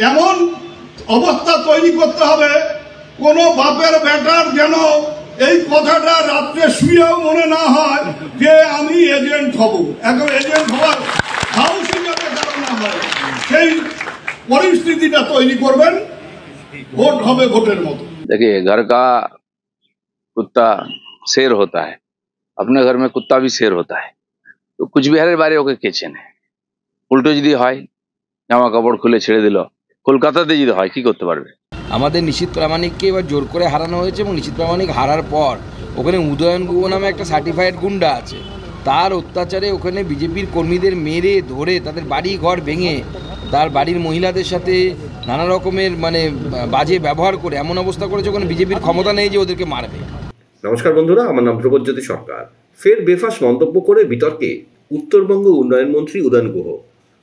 এমন অবস্থা তৈরি করতে হবে কোনো বাপের বেটার যেন এই কথাটা রাত্রে শুয়েও মনে না হয় যে আমি এজেন্ট হব, এখন এজেন্ট হওয়ার সাহসী যাতে কারণ না হয় সেই পরিস্থিতিটা তৈরি করবেন। ভোট হবে ভোটের মতো। देखिए, घर का कुत्ता शेर होता है, अपने घर में कुत्ता भी शेर होता है। तो কুচবিহারের বাইরে ওকে কে চেনে? উল্টো যদি হয়, জামা কাপড় খুলে ছেড়ে দিল, কলকাতাতে যদি হয় কি করতে পারবে? আমাদের নিশীথ প্রামাণিককে এবার জোর করে হারানো হয়েছে এবং নিশীথ প্রামাণিক হারার পর ওখানে উদয়ন গুহ নামে একটা সার্টিফাইড গুন্ডা আছে, তার অত্যাচারে ওখানে বিজেপির কর্মীদের মেরে ধরে তাদের বাড়ি ঘর ভেঙে তার বাড়ির মহিলাদের সাথে নানা রকমের বাজে ব্যবহার করে এমন অবস্থা করেছে ওখানে বিজেপির ক্ষমতা নেই যে ওদেরকে মারবে। নমস্কার বন্ধুরা, আমার নাম ধ্রুবজ্যোতি সরকার। ফের বেফাস মন্তব্য করে বিতর্কে উত্তরবঙ্গ উন্নয়ন মন্ত্রী উদয়ন গুহ।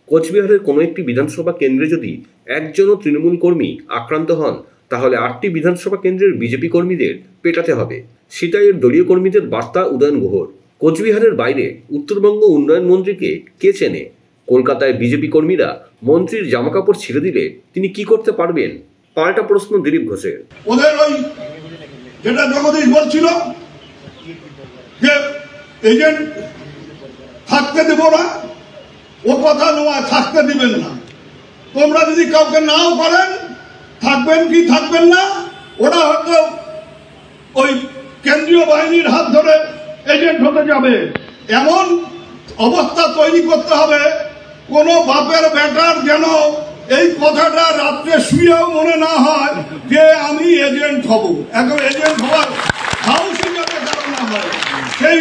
কোচবিহারের কোনো একটি বিধানসভা কেন্দ্রে যদি একজনও তৃণমূল কর্মী আক্রান্ত হন তাহলে 8টি বিধানসভা কেন্দ্রের বিজেপি কর্মীদের পেটাতে হবে, সেটাই এর দলীয় কর্মীদের বার্তা উদয়ন গুহর। কোচবিহারের বাইরে উত্তরবঙ্গ উন্নয়ন মন্ত্রীকে কে চেনে? কলকাতায় বিজেপি কর্মীরা মন্ত্রীর জামাকাপড় ছিঁড়ে দিলে তিনি কি করতে পারবেন? পাল্টা প্রশ্ন দিলীপ ঘোষের। ওদের ওই যেটা জগদীশ বলছিল যে এজেন্ট থাকতে দেব না, ও কথা নয়, থাকতে দিবেন না। তোমরা যদি কাউকে নাও করেন, থাকবেন কি থাকবেন না, ওরা হয়তো ওই কেন্দ্রীয় বাহিনীর হাত ধরে এজেন্ট হতে যাবে। এমন অবস্থা তৈরি করতে হবে কোনো বাপের বেটার যেন এই কথাটা রাত্রে শুয়েও মনে না হয় যে আমি এজেন্ট হব, এখন এজেন্ট হওয়ার সাহসী যাতে কারণ না হয় সেই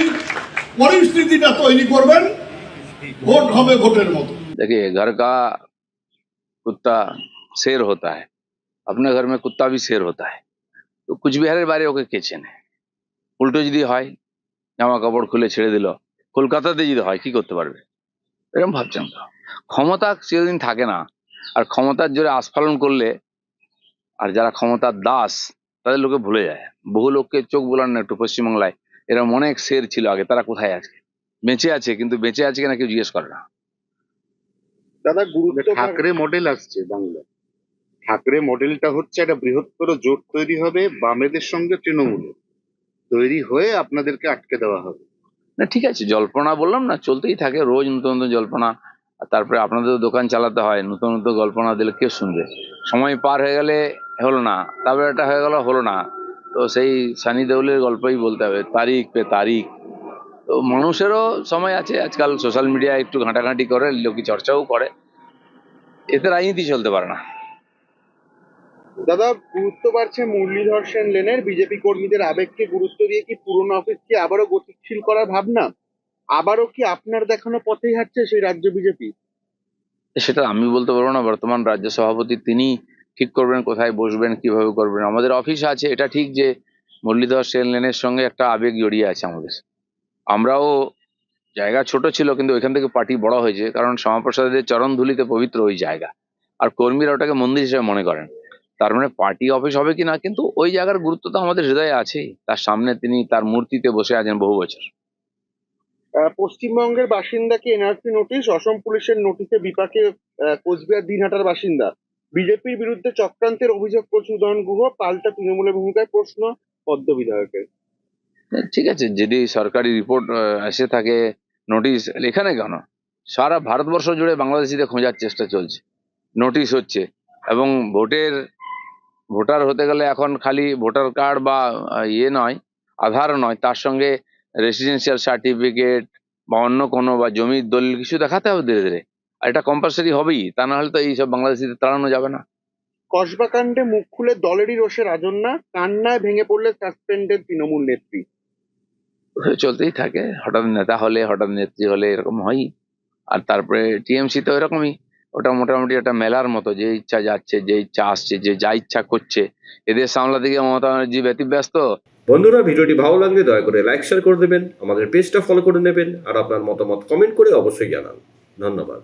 পরিস্থিতিটা তৈরি করবেন। ভোট হবে ভোটের মতো। देखिए, घर का कुत्ता शेर होता है, अपने घर में कुत्ता भी शेर होता है। তো কুচবিহারের বাইরে ওকে কে চেনে? উল্টো যদি হয়, জামা কাপড় খুলে ছেড়ে দিল, কলকাতাতে যদি হয় কি করতে পারবে? এরকম ভাবছেন তো? ক্ষমতা চিরদিন থাকে না, আর ক্ষমতার জোরে আস্ফালন করলে আর যারা ক্ষমতার দাস তাদের লোকে ভুলে যায়। বহু লোককে চোখ বোলান না একটু পশ্চিমবাংলায়, এরকম অনেক শের ছিল আগে, তারা কোথায় আছে? বেঁচে আছে, কিন্তু বেঁচে আছে কিনা কেউ জিজ্ঞেস করে না। দাদা, ঠাকরে মডেল আসছে বাংলা। ঠাকরে মডেলটা হচ্ছে একটা বৃহত্তর জোট তৈরি হবে বামেদের সঙ্গে তৃণমূলের, তৈরি হয়ে আপনাদেরকে আটকে দেওয়া হবে। না ঠিক আছে, জল্পনা বললাম না, চলতেই থাকে রোজ নতুন নতুন জল্পনা। আর তারপরে আপনাদের দোকান চালাতে হয়, নতুন নতুন গল্পনা দিলে কেউ শুনবে? সময় পার হয়ে গেলে হলো না, তারপরে এটা হয়ে গেল হলো না, তো সেই সানি দেওলের গল্পই বলতে হবে, তারিখ পে তারিখ। তো মানুষেরও সময় আছে, আজকাল সোশ্যাল মিডিয়ায় একটু ঘাঁটাঘাঁটি করে, লোকে চর্চাও করে, এতে রাজনীতি চলতে পারে না। দাদা, গুরুত্ব বাড়ছে মুরলীধর সেন লেনের, বিজেপি কর্মীদের আবেগকে গুরুত্ব দিয়ে কি পুরনো অফিসকে আবারও গতিশীল করার ভাবনা? আবারও কি আপনার দেখানো পথেই হাঁটছে সেই রাজ্য বিজেপি? সেটা আমি বলতে পারবো না, বর্তমান রাজ্য সভাপতি তিনি ঠিক করবেন কোথায় বসবেন, কিভাবে করবেন। আমাদের অফিস আছে, এটা ঠিক যে মুরলীধর সেন লেনের সঙ্গে একটা আবেগ জড়িয়ে আছে আমাদের। আমরাও, জায়গা ছোট ছিল কিন্তু ওইখান থেকে পার্টি বড় হয়েছে, কারণ শ্যামাপ্রসাদের চরণ ধুলিতে পবিত্র ওই জায়গা, আর কর্মীরা ওটাকে মন্দির হিসেবে মনে করেন। তার মানে পার্টি অফিস হবে কিনা, কিন্তু ওই জায়গার গুরুত্ব তো আমাদের হৃদয়ে আছেই। তার সামনে তিনি তার মূর্তিতে বসে আছেন বহু বছর। পশ্চিমবঙ্গের বাসিন্দাকে এনআরসি নোটিশ, অসম পুলিশের নোটিশে বিপাকে কোচবিহার দিনহাটার বাসিন্দা। বিজেপির বিরুদ্ধে চক্রান্তের অভিযোগ করছে উদয়ন গুহ, পাল্টা তৃণমূলের ভূমিকায় প্রশ্ন পদ্ম বিধায়কের। ঠিক আছে, যদি সরকারি রিপোর্ট এসে থাকে, নোটিশ এখানে কেন, সারা ভারতবর্ষ জুড়ে বাংলাদেশিদের খোঁজার চেষ্টা চলছে, নোটিশ হচ্ছে। এবং ভোটার হতে গেলে এখন খালি ভোটার কার্ড বা ইয়ে নয়, আধার নয়, তার সঙ্গে রেসিডেন্সিয়াল সার্টিফিকেট বা অন্য কোনো বা জমির দলিল কিছু দেখাতে হবে ধীরে ধীরে, আর এটা কম্পালসারি হবেই, তা না হলে তো এইসব বাংলাদেশিদের তাড়ানো যাবে না। কসবা কাণ্ডে মুখ খুলে দলেরই রোষে রাজন্যা, কান্নায় ভেঙে পড়লে সাসপেন্ডেড তৃণমূল নেত্রী। চলতেই থাকে, হঠাৎ নেতা হলে হঠাৎ নেত্রী হলে এরকম হয়ই। আর তারপরে টিএমসি তো এরকমই, ওটা মোটামুটি একটা মেলার মতো, যে ইচ্ছা যাচ্ছে, যে ইচ্ছা আসছে, যে যা ইচ্ছা করছে। এদের সামলাতে গিয়ে মমতা ব্যানার্জি ব্যতিব্যস্ত। বন্ধুরা, ভিডিওটি ভালো লাগলে দয়া করে লাইক শেয়ার করে দেবেন, আমাদের পেজটা ফলো করে নেবেন, আর আপনার মতামত কমেন্ট করে অবশ্যই জানান। ধন্যবাদ।